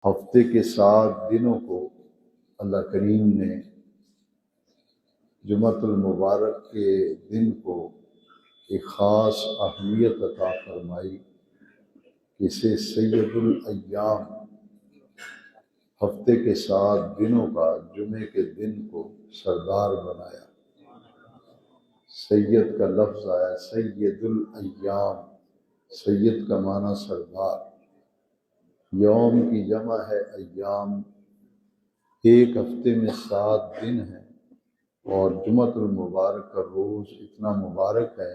ہفتے کے 7 دنوں کو اللہ کریم نے جمعۃ المبارک کے دن کو ایک خاص اہمیت عطا فرمائی، اسے سید الایام، ہفتے کے 7 دنوں کا جمعے کے دن کو سردار بنایا۔ سید کا لفظ آیا سید الایام، سید کا معنی سردار، یوم کی جمع ہے ایام، ایک ہفتے میں 7 دن ہیں اور جمعۃ المبارک کا روز اتنا مبارک ہے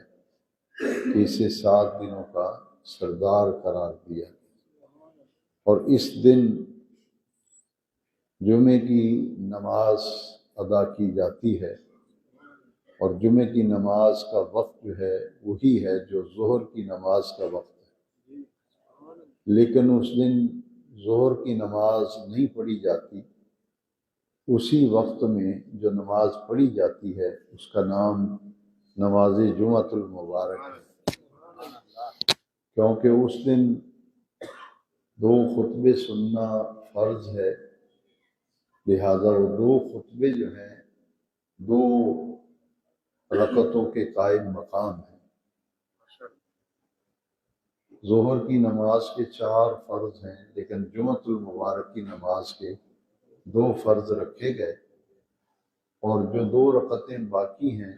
کہ اسے 7 دنوں کا سردار قرار دیا۔ اور اس دن جمعے کی نماز ادا کی جاتی ہے، اور جمعے کی نماز کا وقت جو ہے وہی ہے جو ظہر کی نماز کا وقت ہے، لیکن اس دن ظہر کی نماز نہیں پڑھی جاتی۔ اسی وقت میں جو نماز پڑھی جاتی ہے اس کا نام نماز جمعۃ المبارک ہے، کیونکہ اس دن 2 خطبے سننا فرض ہے، لہذا وہ 2 خطبے جو ہیں 2 رکعتوں کے قائم مقام ہیں۔ ظہر کی نماز کے 4 فرض ہیں، لیکن جمعۃ المبارک کی نماز کے 2 فرض رکھے گئے، اور جو 2 رکعتیں باقی ہیں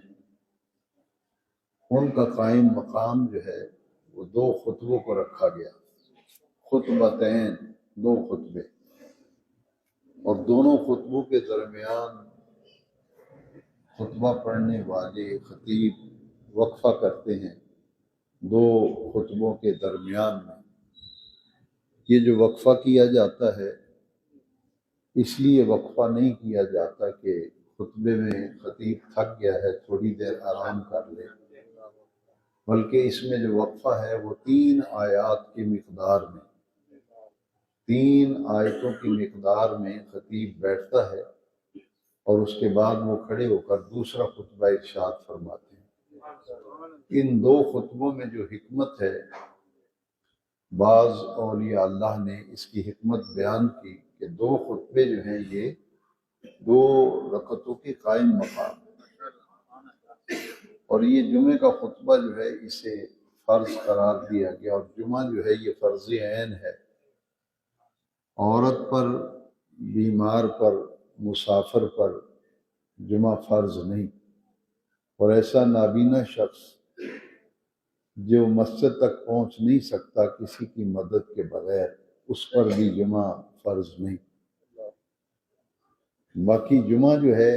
ان کا قائم مقام جو ہے وہ 2 خطبوں کو رکھا گیا، خطبتین، 2 خطبے، اور دونوں خطبوں کے درمیان خطبہ پڑھنے والے خطیب وقفہ کرتے ہیں 2 خطبوں کے درمیان میں۔ یہ جو وقفہ کیا جاتا ہے اس لیے وقفہ نہیں کیا جاتا کہ خطبے میں خطیب تھک گیا ہے تھوڑی دیر آرام کر لے، بلکہ اس میں جو وقفہ ہے وہ 3 آیات کی مقدار میں، 3 آیتوں کی مقدار میں خطیب بیٹھتا ہے، اور اس کے بعد وہ کھڑے ہو کر دوسرا خطبہ ارشاد فرماتے ہیں۔ ان 2 خطبوں میں جو حکمت ہے، بعض اولیاء اللہ نے اس کی حکمت بیان کی کہ 2 خطبے جو ہیں یہ 2 رکعتوں کے قائم مقام، اور یہ جمعے کا خطبہ جو ہے اسے فرض قرار دیا گیا، اور جمعہ جو ہے یہ فرض عین ہے، عورت پر، بیمار پر، مسافر پر جمعہ فرض نہیں، اور ایسا نابینا شخص جو مسجد تک پہنچ نہیں سکتا کسی کی مدد کے بغیر، اس پر بھی جمعہ فرض نہیں۔ باقی جمعہ جو ہے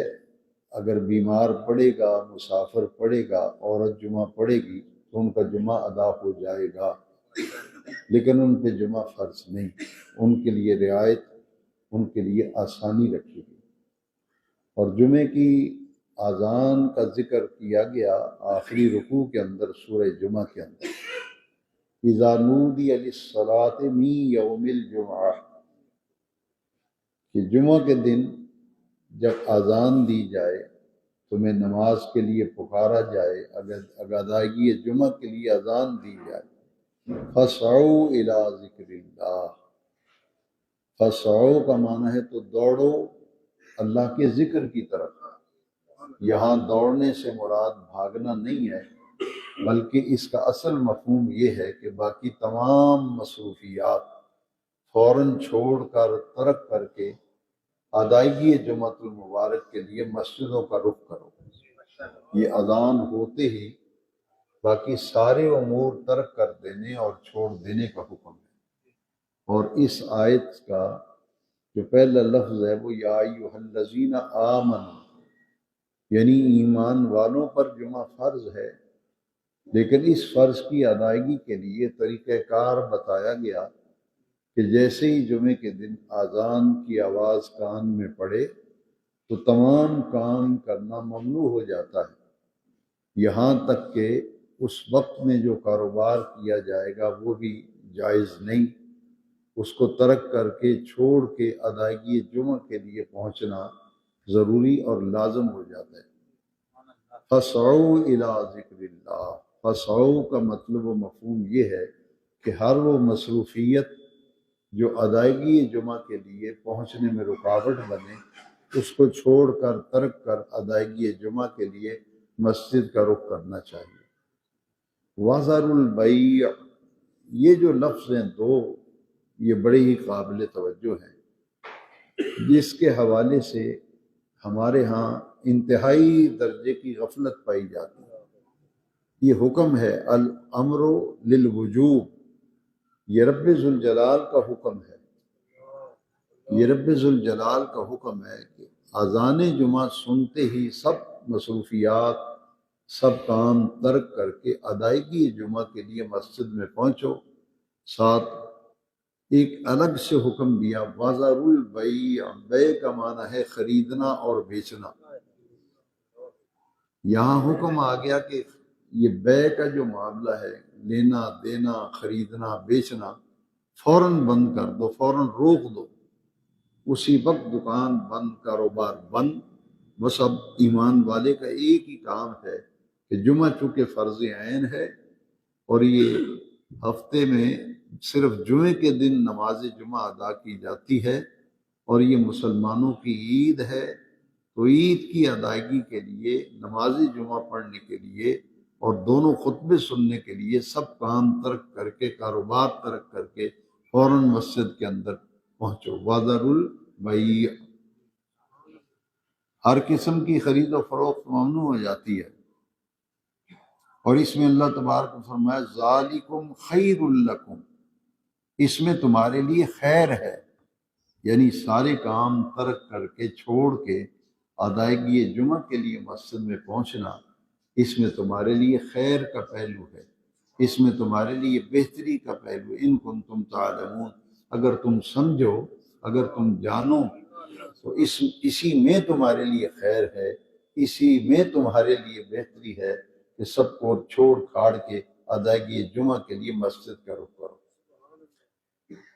اگر بیمار پڑے گا، مسافر پڑے گا، عورت جمعہ پڑھے گی تو ان کا جمعہ ادا ہو جائے گا، لیکن ان پہ جمعہ فرض نہیں، ان کے لیے رعایت، ان کے لیے آسانی رکھی گئی۔ اور جمعے کی اذان کا ذکر کیا گیا آخری رکوع کے اندر سورہ جمعہ کے اندر، اذا نودی للصلاۃ من یوم الجمعہ، کہ جمعہ کے دن جب اذان دی جائے، تمہیں نماز کے لیے پکارا جائے، اگر ادائیگی جمعہ کے لیے اذان دی جائے، فَاسْعَوْا إِلَىٰ ذِكْرِ اللَّهِ، فَاسْعَوْا کا معنی ہے تو دوڑو اللہ کے ذکر کی طرف۔ یہاں دوڑنے سے مراد بھاگنا نہیں ہے، بلکہ اس کا اصل مفہوم یہ ہے کہ باقی تمام مصروفیات فوراً چھوڑ کر، ترک کر کے ادائیگی جمعۃ المبارک کے لیے مسجدوں کا رخ کرو۔ یہ اذان ہوتے ہی باقی سارے امور ترک کر دینے اور چھوڑ دینے کا حکم ہے۔ اور اس آیت کا جو پہلا لفظ ہے وہ یا ایھا الذین آمنوا، یعنی ایمان والوں پر جمعہ فرض ہے، لیکن اس فرض کی ادائیگی کے لیے طریقہ کار بتایا گیا کہ جیسے ہی جمعے کے دن اذان کی آواز کان میں پڑے تو تمام کام کرنا ممنوع ہو جاتا ہے، یہاں تک کہ اس وقت میں جو کاروبار کیا جائے گا وہ بھی جائز نہیں، اس کو ترک کر کے، چھوڑ کے ادائیگی جمعہ کے لیے پہنچنا ضروری اور لازم ہو جاتا ہے۔ فَاسْعَوْا إِلَىٰ ذِكْرِ اللَّهِ، فَاسْعَوْا کا مطلب و مفہوم یہ ہے کہ ہر وہ مصروفیت جو ادائیگی جمعہ کے لیے پہنچنے میں رکاوٹ بنے اس کو چھوڑ کر ترک کر ادائیگی جمعہ کے لیے مسجد کا رخ کرنا چاہیے۔ وَذَرُ الْبَيْعَ، یہ جو لفظ ہیں دو، یہ بڑے ہی قابل توجہ ہیں، جس کے حوالے سے ہمارے ہاں انتہائی درجے کی غفلت پائی جاتی ہے۔ یہ حکم ہے الامر للوجوب، یہ رب ذوالجلال کا حکم ہے، یہ رب ذوالجلال کا حکم ہے کہ اذان جمعہ سنتے ہی سب مصروفیات، سب کام ترک کر کے ادائیگی جمعہ کے لیے مسجد میں پہنچو۔ ساتھ ایک الگ سے حکم دیا وَذَرُ الْبَيْعَ، بے کا معنی ہے خریدنا اور بیچنا۔ یہاں حکم آ گیا کہ یہ بے کا جو معاملہ ہے، لینا دینا خریدنا بیچنا، فوراً بند کر دو، فوراً روک دو، اسی وقت دکان بند، کاروبار بند۔ بس اب ایمان والے کا ایک ہی کام ہے کہ جمعہ چونکہ فرض عین ہے اور یہ ہفتے میں صرف جمعے کے دن نماز جمعہ ادا کی جاتی ہے اور یہ مسلمانوں کی عید ہے، تو عید کی ادائیگی کے لیے، نماز جمعہ پڑھنے کے لیے اور دونوں خطبے سننے کے لیے سب کام ترک کر کے، کاروبار ترک کر کے فوراً مسجد کے اندر پہنچو۔ وَذَرُ الْبَيْعَ، ہر قسم کی خرید و فروخت ممنوع ہو جاتی ہے، اور اس میں اللہ تبارک نے فرمایا ذَلِكُمْ خَيْرٌ لَكُمْ، اس میں تمہارے لیے خیر ہے، یعنی سارے کام ترک کر کے چھوڑ کے ادائیگی جمعہ کے لیے مسجد میں پہنچنا، اس میں تمہارے لیے خیر کا پہلو ہے، اس میں تمہارے لیے بہتری کا پہلو، ان کنتم تعلمون، اگر تم سمجھو، اگر تم جانو تو اسی میں تمہارے لیے خیر ہے، اسی میں تمہارے لیے بہتری ہے کہ سب کو چھوڑ کھاڑ کے ادائیگی جمعہ کے لیے مسجد کا رخ کرو۔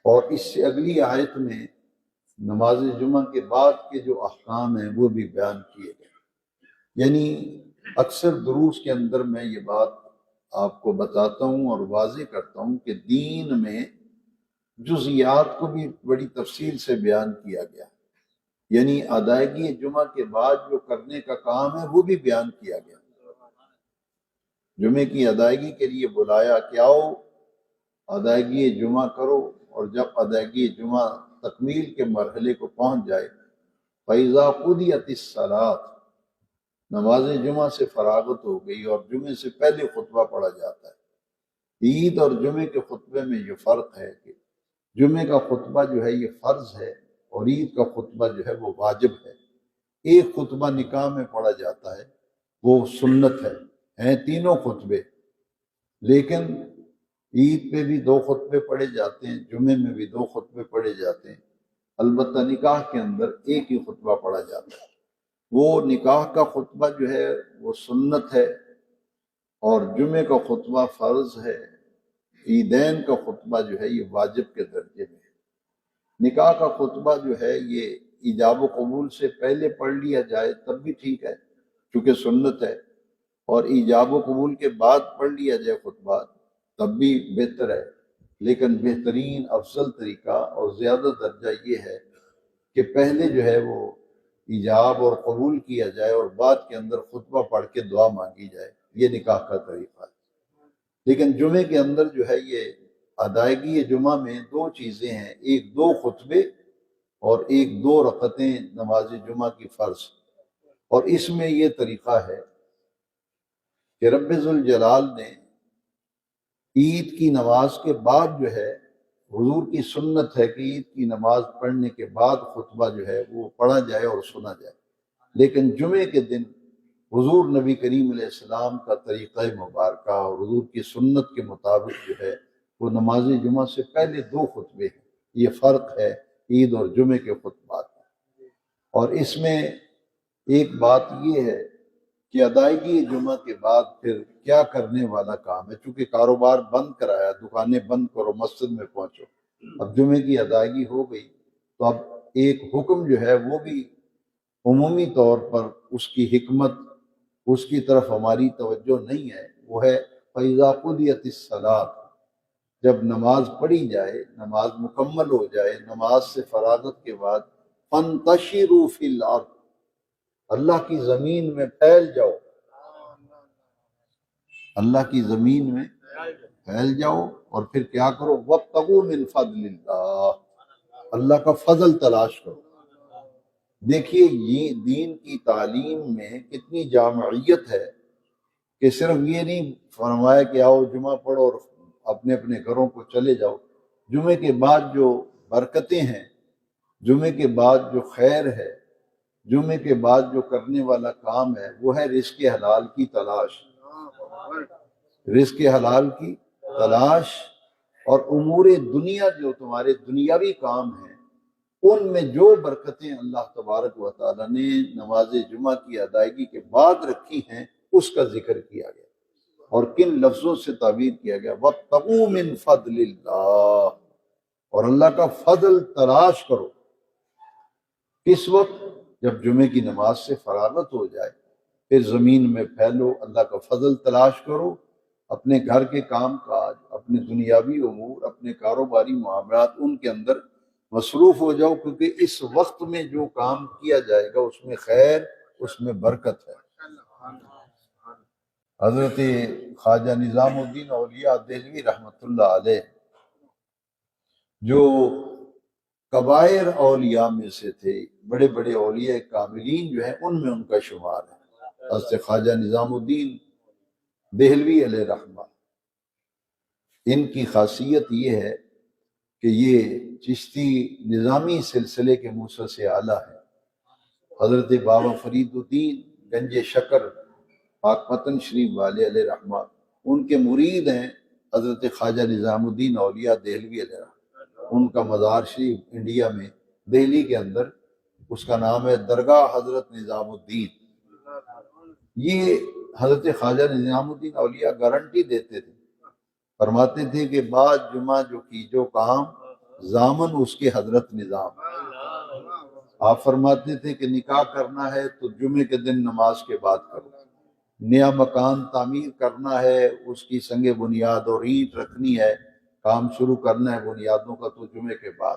اور اس سے اگلی آیت میں نماز جمعہ کے بعد کے جو احکام ہیں وہ بھی بیان کیے گئے۔ یعنی اکثر دروس کے اندر میں یہ بات آپ کو بتاتا ہوں اور واضح کرتا ہوں کہ دین میں جزیات کو بھی بڑی تفصیل سے بیان کیا گیا، یعنی ادائیگی جمعہ کے بعد جو کرنے کا کام ہے وہ بھی بیان کیا گیا۔ جمعے کی ادائیگی کے لیے بلایا کہ آؤ ادائیگی جمعہ کرو، اور جب ادائیگی جمعہ تکمیل کے مرحلے کو پہنچ جائے فَإِذَا قُضِيَتِ الصَّلَاةُ، نماز جمعہ سے فراغت ہو گئی اور جمعے سے پہلے خطبہ پڑھا جاتا ہے۔ عید اور جمعے کے خطبے میں یہ فرق ہے کہ جمعے کا خطبہ جو ہے یہ فرض ہے اور عید کا خطبہ جو ہے وہ واجب ہے۔ ایک خطبہ نکاح میں پڑھا جاتا ہے، وہ سنت ہے، ہیں تینوں خطبے، لیکن عید پہ بھی 2 خطبے پڑھے جاتے ہیں، جمعے میں بھی 2 خطبے پڑھے جاتے ہیں، البتہ نکاح کے اندر ایک ہی خطبہ پڑھا جاتا ہے۔ وہ نکاح کا خطبہ جو ہے وہ سنت ہے اور جمعے کا خطبہ فرض ہے، عیدین کا خطبہ جو ہے یہ واجب کے درجے میں ہے۔ نکاح کا خطبہ جو ہے یہ ایجاب و قبول سے پہلے پڑھ لیا جائے تب بھی ٹھیک ہے چونکہ سنت ہے، اور ایجاب و قبول کے بعد پڑھ لیا جائے خطبہ تب بھی بہتر ہے، لیکن بہترین افضل طریقہ اور زیادہ درجہ یہ ہے کہ پہلے جو ہے وہ ایجاب اور قبول کیا جائے اور بعد کے اندر خطبہ پڑھ کے دعا مانگی جائے، یہ نکاح کا طریقہ ہے۔ لیکن جمعے کے اندر جو ہے یہ ادائیگی جمعہ میں 2 چیزیں ہیں، ایک 2 خطبے اور ایک 2 رکعتیں نماز جمعہ کی فرض، اور اس میں یہ طریقہ ہے کہ رب ذوالجلال نے عید کی نماز کے بعد جو ہے، حضور کی سنت ہے کہ عید کی نماز پڑھنے کے بعد خطبہ جو ہے وہ پڑھا جائے اور سنا جائے، لیکن جمعے کے دن حضور نبی کریم علیہ السلام کا طریقہ مبارکہ اور حضور کی سنت کے مطابق جو ہے وہ نماز جمعہ سے پہلے 2 خطبے ہیں۔ یہ فرق ہے عید اور جمعے کے خطبات میں۔ اور اس میں ایک بات یہ ہے کہ ادائیگی جمعہ کے بعد پھر کیا کرنے والا کام ہے، چونکہ کاروبار بند کرایا، دکانیں بند کرو، مسجد میں پہنچو، اب جمعے کی ادائیگی ہو گئی تو اب ایک حکم جو ہے وہ بھی عمومی طور پر اس کی حکمت، اس کی طرف ہماری توجہ نہیں ہے، وہ ہے فَإِذَا قُضِيَتِ الصَّلَاةُ، جب نماز پڑھی جائے، نماز مکمل ہو جائے، نماز سے فراغت کے بعد فانتشروا فی الارض، اللہ کی زمین میں پھیل جاؤ، اللہ کی زمین میں پھیل جاؤ، اور پھر کیا کرو؟ وابتغوا من فضل اللہ، اللہ کا فضل تلاش کرو۔ دیکھیے یہ دین کی تعلیم میں کتنی جامعیت ہے کہ صرف یہ نہیں فرمایا کہ آؤ جمعہ پڑھو اور اپنے اپنے گھروں کو چلے جاؤ۔ جمعے کے بعد جو برکتیں ہیں، جمعے کے بعد جو خیر ہے، جمعے کے بعد جو کرنے والا کام ہے، وہ ہے رزق حلال کی تلاش، رزق حلال کی تلاش، اور امور دنیا جو تمہارے دنیاوی کام ہیں ان میں جو برکتیں اللہ تبارک و تعالیٰ نے نماز جمعہ کی ادائیگی کے بعد رکھی ہیں اس کا ذکر کیا گیا، اور کن لفظوں سے تعبیر کیا گیا؟ وَابْتَغُوا مِن فَضْلِ اللَّهِ، اور اللہ کا فضل تلاش کرو۔ کس وقت؟ جب جمعے کی نماز سے فراغت ہو جائے، پھر زمین میں پھیلو، اللہ کا فضل تلاش کرو، اپنے گھر کے کام کاج، اپنے دنیاوی امور، اپنے کاروباری معاملات، ان کے اندر مصروف ہو جاؤ، کیونکہ اس وقت میں جو کام کیا جائے گا اس میں خیر، اس میں برکت ہے۔ حضرت خواجہ نظام الدین اولیاء دہلوی رحمۃ اللہ علیہ جو کبائر اولیاء میں سے تھے، بڑے بڑے اولیاء کاملین جو ہیں ان میں ان کا شمار ہے۔ حضرت خواجہ نظام الدین دہلوی علیہ رحمہ، ان کی خاصیت یہ ہے کہ یہ چشتی نظامی سلسلے کے موسیٰ سے اعلیٰ ہے۔ حضرت بابا فرید الدین گنج شکر پاک پتن شریف والے علیہ رحمہ، ان کے مرید ہیں حضرت خواجہ نظام الدین اولیاء دہلوی علیہ رحمہ۔ ان کا مزار شریف انڈیا میں دہلی کے اندر، اس کا نام ہے درگاہ حضرت نظام الدین۔ یہ حضرت خواجہ نظام الدین اولیاء گارنٹی دیتے تھے، فرماتے تھے کہ بعد جمعہ جو کیجو کام، ضامن اس کے حضرت نظام۔ آپ فرماتے تھے کہ نکاح کرنا ہے تو جمعے کے دن نماز کے بعد کرو، نیا مکان تعمیر کرنا ہے، اس کی سنگ بنیاد اور اینٹ رکھنی ہے، کام شروع کرنا ہے بنیادوں کا تو جمعے کے بعد،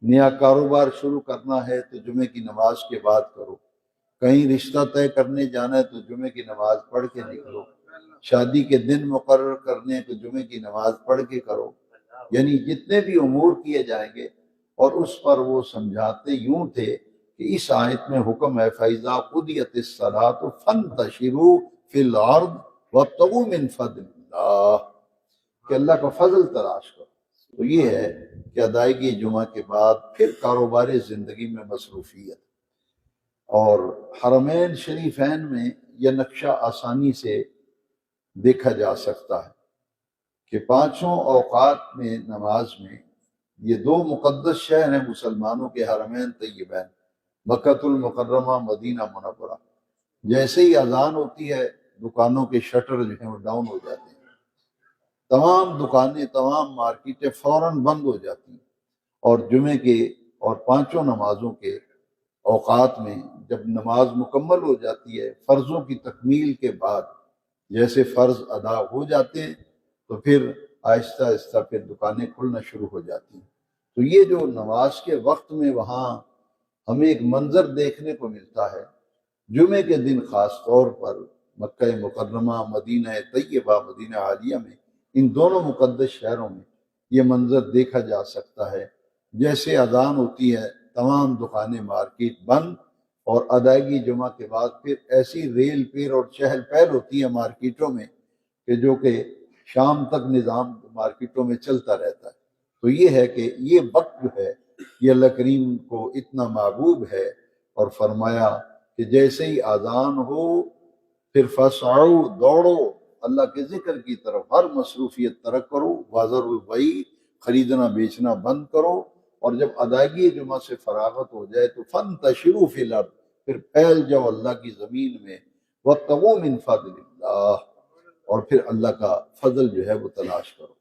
نیا کاروبار شروع کرنا ہے تو جمعے کی نماز کے بعد کرو، کہیں رشتہ طے کرنے جانا ہے تو جمعے کی نماز پڑھ کے نکلو، شادی کے دن مقرر کرنے تو جمعے کی نماز پڑھ کے کرو۔ یعنی جتنے بھی امور کیے جائیں گے، اور اس پر وہ سمجھاتے یوں تھے کہ اس آیت میں حکم ہے فَإِذَا قُضِيَتِ الصَّلَاةُ فَانتَشِرُوا فِي الْأَرْضِ وَابْتَغُوا مِن فَضْلِ اللَّهِ، کہ اللہ کا فضل تلاش کرو۔ تو یہ ہے کہ ادائیگی جمعہ کے بعد پھر کاروبار زندگی میں مصروفیت، اور حرمین شریفین میں یہ نقشہ آسانی سے دیکھا جا سکتا ہے کہ پانچوں اوقات میں نماز میں یہ دو مقدس شہر ہیں مسلمانوں کے، حرمین طیبین، مکۃ المکرمہ، مدینہ منورہ۔ جیسے ہی اذان ہوتی ہے دکانوں کے شٹر جو ہیں وہ ڈاؤن ہو جاتے ہیں، تمام دکانیں، تمام مارکیٹیں فوراً بند ہو جاتی ہیں، اور جمعے کے اور پانچوں نمازوں کے اوقات میں جب نماز مکمل ہو جاتی ہے، فرضوں کی تکمیل کے بعد جیسے فرض ادا ہو جاتے ہیں تو پھر آہستہ آہستہ پھر دکانیں کھلنا شروع ہو جاتی ہیں۔ تو یہ جو نماز کے وقت میں وہاں ہمیں ایک منظر دیکھنے کو ملتا ہے، جمعے کے دن خاص طور پر مکہ مکرمہ، مدینہ طیبہ، مدینہ عالیہ میں، ان دونوں مقدس شہروں میں یہ منظر دیکھا جا سکتا ہے۔ جیسے اذان ہوتی ہے تمام دکانیں، مارکیٹ بند، اور ادائیگی جمعہ کے بعد پھر ایسی ریل پیر اور چہل پہل ہوتی ہے مارکیٹوں میں کہ جو کہ شام تک نظام مارکیٹوں میں چلتا رہتا ہے۔ تو یہ ہے کہ یہ وقت جو ہے یہ اللہ کریم کو اتنا محبوب ہے، اور فرمایا کہ جیسے ہی اذان ہو پھر فسعوا، دوڑو اللہ کے ذکر کی طرف، ہر مصروفیت ترک کرو، وذروا البیع، خریدنا بیچنا بند کرو، اور جب ادائیگی جمعہ سے فراغت ہو جائے تو فانتشروا فی الارض، پھر پھیل جاؤ اللہ کی زمین میں، وابتغوا من فضل اللہ، اور پھر اللہ کا فضل جو ہے وہ تلاش کرو۔